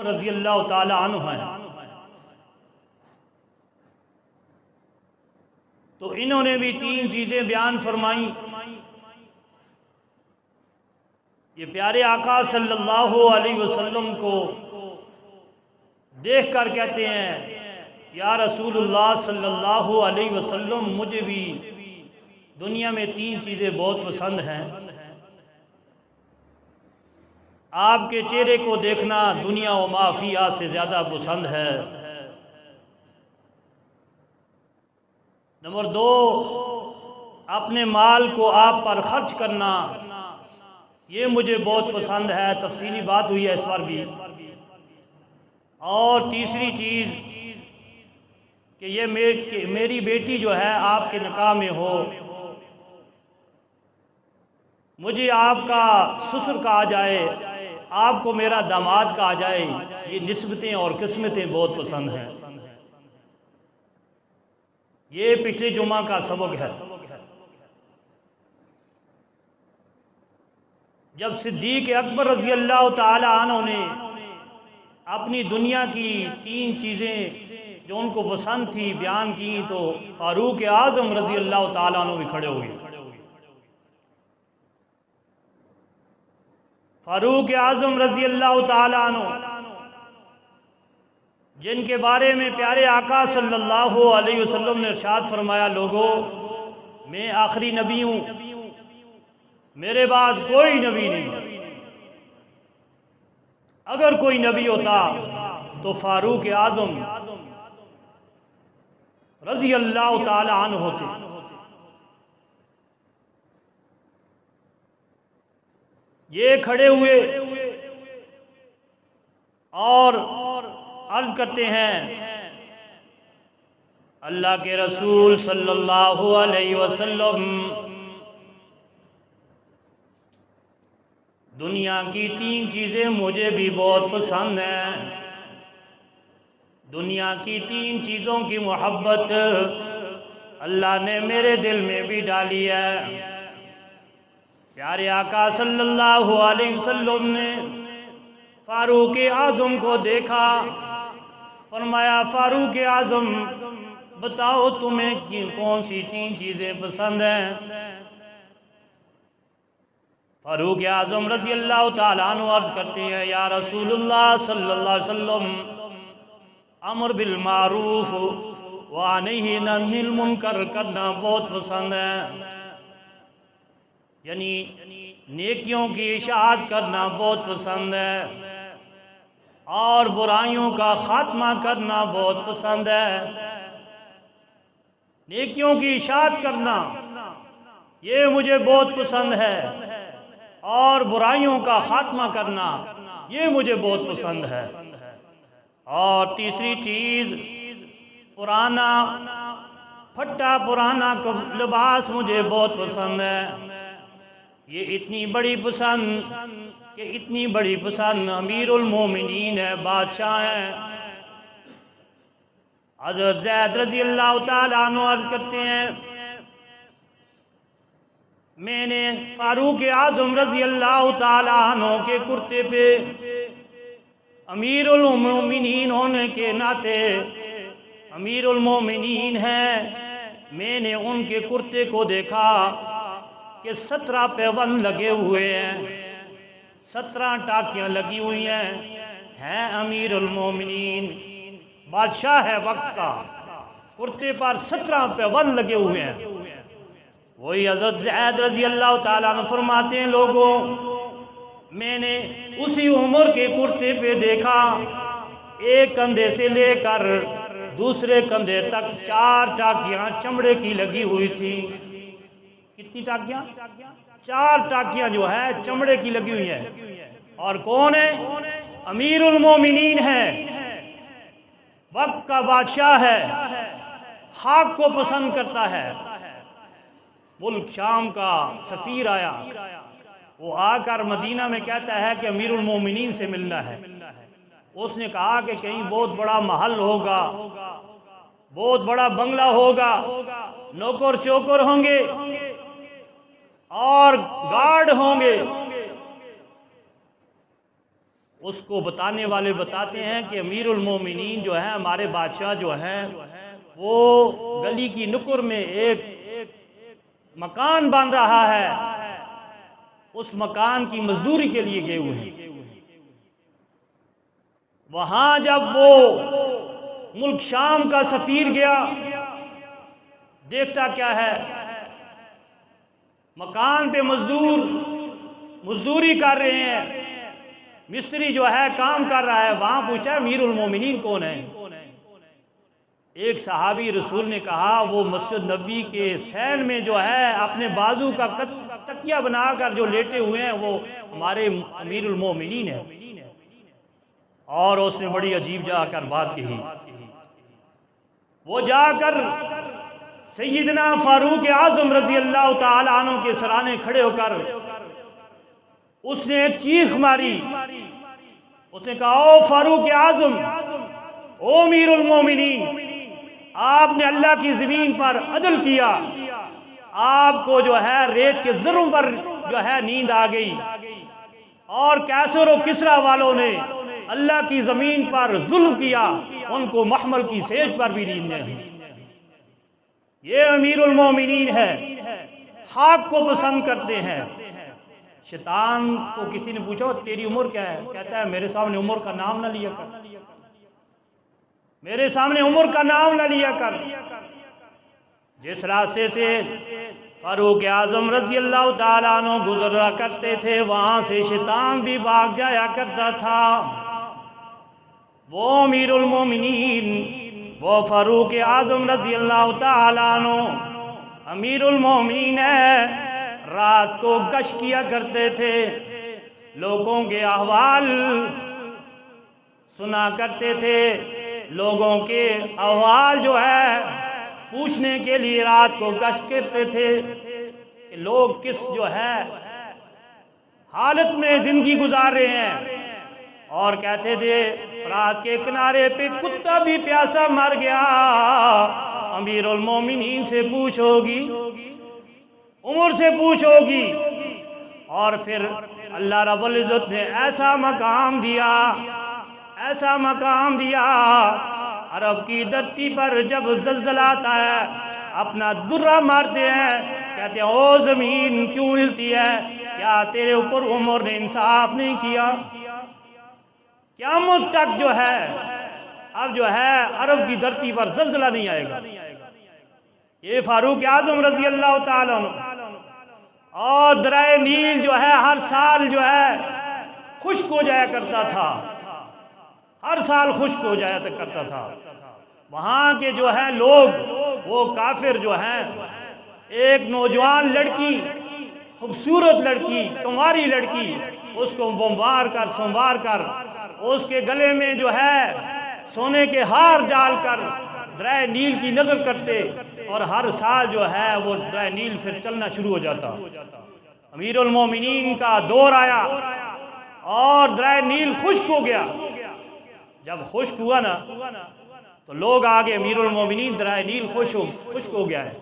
رضی اللہ تعالی عنہ ہیں، تو انہوں نے بھی 3 چیزیں بیان فرمائیں۔ یہ پیارے آقا صلی اللہ علیہ وسلم کو دیکھ کر کہتے ہیں یا رسول اللہ صلی اللہ علیہ وسلم، مجھے بھی دنیا میں 3 چیزیں بہت پسند ہیں۔ آپ کے چہرے کو دیکھنا دنیا و ما فیہا سے زیادہ پسند ہے۔ نمبر 2، اپنے مال کو آپ پر خرچ کرنا، یہ مجھے بہت پسند ہے، تفصیلی بات ہوئی ہے اس پر بھی۔ اور تیسری چیز کہ یہ میری بیٹی جو ہے آپ کے نکاح میں ہو، مجھے آپ کا سسر کہا جائے، آپ کو میرا داماد کہا جائے، یہ نسبتیں اور قسمتیں بہت پسند ہیں۔ یہ پچھلے جمعہ کا سبق ہے۔ جب صدیق اکبر رضی اللہ تعالی عنہ نے اپنی دنیا کی 3 چیزیں جو ان کو پسند تھی بیان کی، تو فاروق اعظم رضی اللہ تعالی عنہ بھی کھڑے ہوئے۔ فاروق اعظم رضی اللہ تعالی عنہ، جن کے بارے میں پیارے آقا صلی اللہ علیہ وسلم نے ارشاد فرمایا، لوگو میں آخری نبی ہوں، میرے بعد کوئی نبی نہیں، اگر کوئی نبی ہوتا تو فاروق اعظم رضی اللہ تعالی عنہ ہوتے۔ یہ کھڑے ہوئے اور عرض کرتے ہیں، اللہ کے رسول صلی اللہ علیہ وسلم، دنیا کی 3 چیزیں مجھے بھی بہت پسند ہیں، دنیا کی 3 چیزوں کی محبت اللہ نے میرے دل میں بھی ڈالی ہے۔ پیارے آقا صلی اللہ علیہ وسلم نے فاروق اعظم کو دیکھا، فرمایا فاروق اعظم بتاؤ تمہیں کون سی 3 چیزیں پسند ہیں؟ فاروق اعظم رضی اللہ تعالیٰ عنہ عرض کرتے ہیں، یا رسول اللہ صلی اللہ علیہ وسلم، امر بالمعروف ونہی عن المنکر کرنا بہت پسند ہے، یعنی نیکیوں کی اشاعت کرنا بہت پسند ہے، اور برائیوں کا خاتمہ کرنا بہت پسند ہے۔ نیکیوں کی اشاعت کرنا یہ مجھے بہت پسند ہے، اور برائیوں کا خاتمہ کرنا یہ مجھے بہت پسند ہے۔ اور تیسری چیز، پرانا پھٹا پرانا لباس مجھے بہت پسند ہے۔ یہ اتنی بڑی پسند کہ اتنی بڑی پسند امیر المومنین ہے، بادشاہ ہیں۔ حضرت زید رضی اللہ تعالیٰ عنہ عرض کرتے ہیں، میں نے فاروق اعظم رضی اللہ تعالیٰ عنہ کے کرتے پہ امیر المومنین ہونے کے ناطے، امیر المومنین ہیں، میں نے ان کے کرتے کو دیکھا کہ 17 پیوند لگے ہوئے ہیں، 17 ٹاکیاں لگی ہوئی ہیں امیر المومنین، بادشاہ ہے وقت کا، کرتے پر 17 پیوند لگے ہوئے ہیں۔ وہی حضرت زید رضی اللہ تعالیٰ عنہ فرماتے ہیں، لوگوں میں نے اسی عمر کے کرتے پہ دیکھا، ایک کندھے سے لے کر دوسرے کندھے تک 4 ٹاکیاں چمڑے کی لگی ہوئی تھی۔ کتنی ٹاکیاں؟ 4 ٹاکیاں جو ہے چمڑے کی لگی ہوئی ہیں۔ اور کون ہے؟ امیر المومنین ہے، وقت کا بادشاہ ہے، حق کو پسند کرتا ہے۔ ملک شام کا سفیر آیا، وہ آ کر مدینہ میں کہتا ہے کہ امیر المومنین سے ملنا ہے۔ اس نے کہا کہ کہیں بہت بڑا محل ہوگا، بہت بڑا بنگلہ ہوگا، نوکر چوکر ہوں گے اور گارڈ ہوں گے۔ اس کو بتانے والے بتاتے ہیں کہ امیر المومنین جو ہے ہمارے بادشاہ جو ہیں وہ گلی کی نکر میں ایک مکان بن رہا ہے، اس مکان کی مزدوری کے لیے گئے ہوئے ہیں۔ وہاں جب وہ ملک شام کا سفیر گیا، دیکھتا کیا ہے، مکان پہ مزدوری کر رہے ہیں، مستری جو ہے کام کر رہا ہے، وہاں پوچھتا ہے امیر المومنین کون ہے؟ ایک صحابی رسول نے کہا وہ مسجد نبی کے سین میں جو ہے اپنے بازو کا تکیہ بنا کر جو لیٹے ہوئے ہیں وہ ہمارے امیر المومنین ہیں۔ اور اس نے بڑی عجیب جا کر بات کہی، وہ جا کر سیدنا فاروق اعظم رضی اللہ تعالی عنہ کے سرانے کھڑے ہو کر اس نے ایک چیخ ماری، اس نے کہا او فاروق اعظم، او امیر المومنین، آپ نے اللہ کی زمین پر عدل کیا، آپ کو جو ہے ریت کے ذروں پر جو ہے نیند آ گئی، اور کیسر و کسرا والوں نے اللہ کی زمین پر ظلم کیا، ان کو محمل کی سیج پر بھی نیند نہیں۔ یہ امیر المومنین ہے، حق کو پسند کرتے ہیں۔ شیطان کو کسی نے پوچھا تیری عمر کیا ہے؟ کہتا ہے میرے سامنے عمر کا نام نہ لیا کر، میرے سامنے عمر کا نام نہ لیا کر۔ جس راستے سے فاروق اعظم رضی اللہ تعالیٰ عنہ گزرا کرتے تھے وہاں سے شیطان بھی بھاگ جایا کرتا تھا۔ وہ امیر المومنین، وہ فاروق اعظم رضی اللہ تعالیٰ عنہ امیر المومنین ہے، رات کو گشت کیا کرتے تھے، لوگوں کے احوال سنا کرتے تھے، لوگوں کے احوال جو ہے پوچھنے کے لیے رات کو گشت کرتے تھے کہ لوگ کس جو ہے حالت میں زندگی گزار رہے ہیں، اور کہتے تھے فرات کے کنارے پہ کتا بھی پیاسا مر گیا، امیر المومنین سے پوچھو گی، عمر سے پوچھو گی۔ اور پھر اللہ رب العزت نے ایسا مقام دیا، ایسا مقام دیا، عرب کی دھرتی پر جب زلزلہ آتا ہے اپنا درہ مارتے ہیں، کہتے ہیں او زمین کیوں ہلتی ہے، کیا تیرے اوپر عمر نے انصاف نہیں کیا؟ قیامت تک جو ہے اب جو ہے عرب کی دھرتی پر زلزلہ نہیں آئے گا۔ یہ فاروق اعظم رضی اللہ تعالیٰ عنہ، اور درائے نیل جو ہے ہر سال جو ہے خشک ہو جایا کرتا تھا، ہر سال خشک ہو جایا کرتا تھا۔ وہاں کے جو ہے لوگ وہ کافر جو ہیں، ایک نوجوان لڑکی، خوبصورت لڑکی، کنواری لڑکی، اس کو بمبار کر سنوار کر اس کے گلے میں جو ہے سونے کے ہار ڈال کر درائے نیل کی نظر کرتے، اور ہر سال جو ہے وہ درائے نیل پھر چلنا شروع ہو جاتا۔ امیر المومنین کا دور آیا اور درائے نیل خشک ہو گیا۔ جب خشک ہوا نا تو لوگ آگے امیر المومنین درائے نیل خشک ہو گیا ہے۔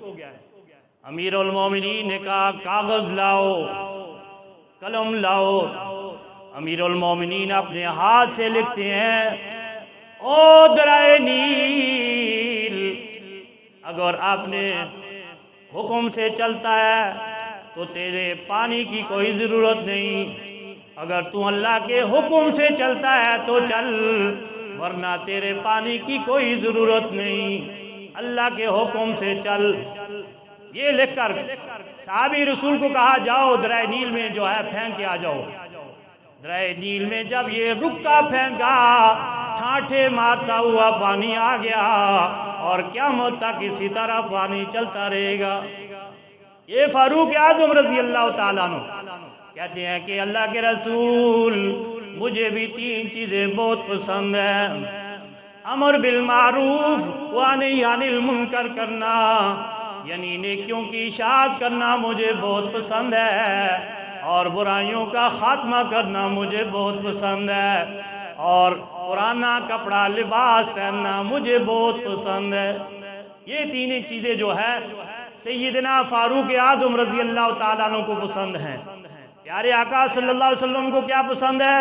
امیر المومنین نے کہا کاغذ لاؤ، قلم لاؤ۔ امیر المومنین اپنے ہاتھ سے لکھتے ہیں او درائے نیل، اگر اپنے حکم سے چلتا ہے تو تیرے پانی کی کوئی ضرورت نہیں، اگر تو اللہ کے حکم سے چلتا ہے تو چل، ورنہ تیرے پانی کی کوئی ضرورت نہیں، اللہ کے حکم سے چل۔ یہ لکھ کر صحابی رسول کو کہا جاؤ درائے نیل میں جو ہے پھینک کے آ جاؤ۔ درائے نیل میں جب یہ رکا پھینکا، ٹھاٹھے مارتا ہوا پانی آ گیا، اور قیامت تک اسی طرح پانی چلتا رہے گا۔ یہ فاروق اعظم رضی اللہ تعالیٰ عنہ کہتے ہیں کہ اللہ کے رسول مجھے بھی تین چیزیں بہت پسند ہیں، امر بالمعروف ونہی عن المنکر کرنا، یعنی نیکیوں کی اشاعت کرنا مجھے بہت پسند ہے، اور برائیوں کا خاتمہ کرنا مجھے بہت پسند ہے، اور پرانا کپڑا لباس پہننا مجھے بہت پسند ہے۔ یہ تینیں چیزیں جو ہے سیدنا فاروق اعظم رضی اللہ تعالیٰ عنہ کو پسند ہیں۔ پیارے آقا صلی اللہ علیہ وسلم کو کیا پسند ہے؟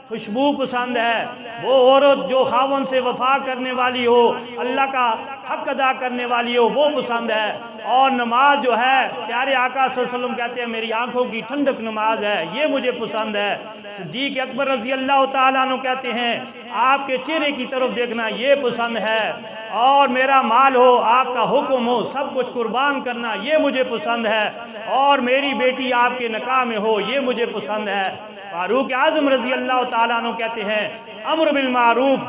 خوشبو پسند ہے، وہ عورت جو خاوند سے وفا کرنے والی ہو، اللہ کا حق ادا کرنے والی ہو، وہ پسند ہے۔ اور نماز جو ہے پیارے آقا صلی اللہ علیہ وسلم کہتے ہیں میری آنکھوں کی ٹھنڈک نماز ہے، یہ مجھے پسند ہے۔ صدیق اکبر رضی اللہ تعالیٰ عنہ کہتے ہیں آپ کے چہرے کی طرف دیکھنا یہ پسند ہے، اور میرا مال ہو، آپ کا حکم ہو، سب کچھ قربان کرنا یہ مجھے پسند ہے، اور میری بیٹی آپ کے نکاح میں ہو یہ مجھے پسند ہے۔ فاروق اعظم رضی اللہ تعالیٰ عنہ کہتے ہیں امر بالمعروف،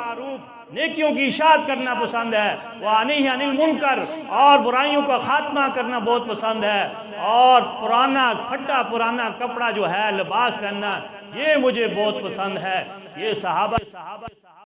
نیکیوں کی اشاعت کرنا پسند ہے، وَنَہْیٌ عَنِ الْمُنکر، اور برائیوں کا خاتمہ کرنا بہت پسند ہے، اور پرانا پھٹا پرانا کپڑا جو ہے لباس پہننا یہ مجھے بہت پسند ہے۔ یہ صحابہ